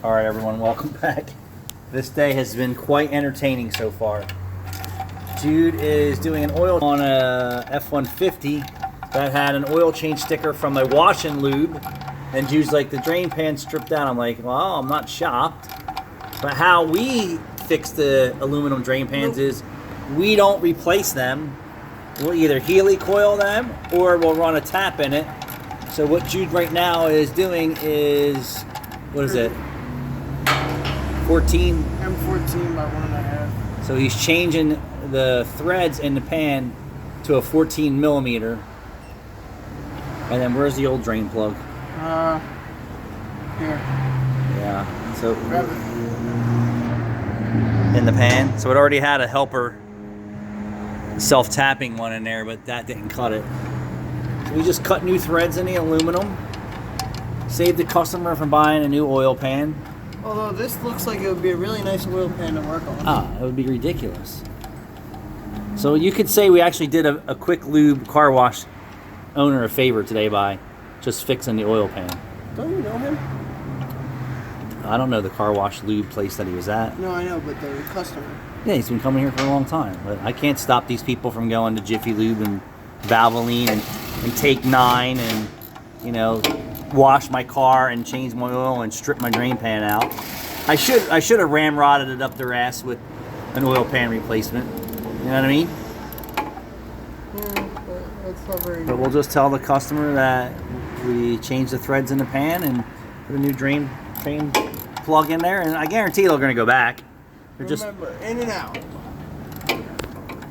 All right, everyone, welcome back. This day has been quite entertaining so far. Jude is doing an oil on a F-150 that had an oil change sticker from a wash and lube. And Jude's like, the drain pan stripped out. I'm like, well, I'm not shocked. But how we fix the aluminum drain pans is we don't replace them. We'll either Healy coil them or we'll run a tap in it. So what Jude right now is doing is, what is it? 14? M14 by 1.5. So he's changing the threads in the pan to a 14 millimeter. And then where's the old drain plug? Here. Yeah. So Grab it. in the pan. So it already had a helper self-tapping one in there, but that didn't cut it. So we just cut new threads in the aluminum. Save the customer from buying a new oil pan. Although this looks like it would be a really nice oil pan to work on. It would be ridiculous. So you could say we actually did a quick lube car wash owner a favor today by just fixing the oil pan. Don't you know him? I don't know the car wash lube place that he was at. No, I know, but the customer. Yeah, he's been coming here for a long time. But I can't stop these people from going to Jiffy Lube and Valvoline and Take 9 and, you know, wash my car and change my oil and strip my drain pan out. I should have ramrodded it up their ass with an oil pan replacement. You know what I mean? Yeah, but that's not very But we'll just tell the customer that we changed the threads in the pan and put a new drain plug in there, and I guarantee they're going to go back. They're Remember, in and out.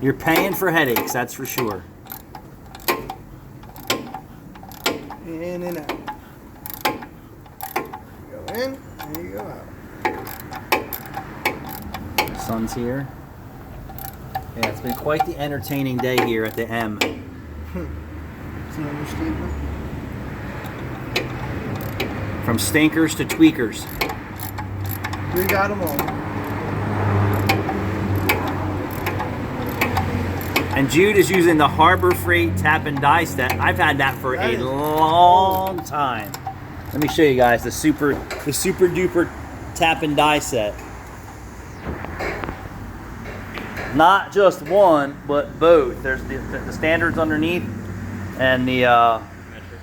You're paying for headaches, that's for sure. In and out. You go in, and you go out. Sun's here. Yeah, it's been quite the entertaining day here at the M. It's an understatement. From stinkers to tweakers. We got them all. And Jude is using the Harbor Freight tap and die set. I've had that for a long time. Let me show you guys the super duper tap and die set. Not just one, but both. There's the standards underneath and the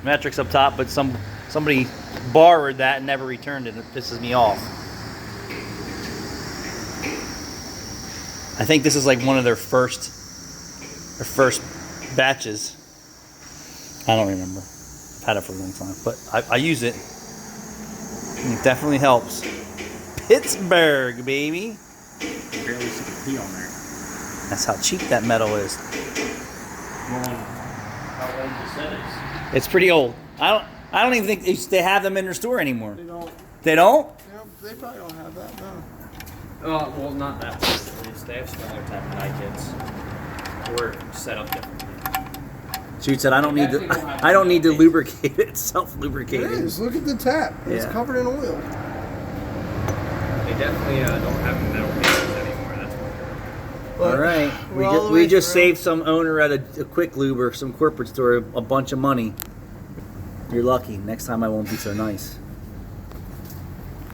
metrics up top, but somebody borrowed that and never returned it. It pisses me off. I think this is like one of their first batches. I don't remember. I've had it for a long time, but I use it. It definitely helps. Pittsburgh, baby. You barely see the P on there. That's how cheap that metal is. Well, how old you said it? It's pretty old. I don't even think they have them in their store anymore. They don't. They don't? They probably don't have that, no. Well, not that place at least. They have smaller type of die kits. Or set up differently. Jude said I don't need to lubricate it. It's self-lubricated. It is. Look at the tap. It's Yeah. covered in oil. They definitely don't have metal pieces anymore. That's for sure. All right, we just saved some owner at a quick lube or some corporate store a bunch of money. You're lucky. Next time I won't be so nice.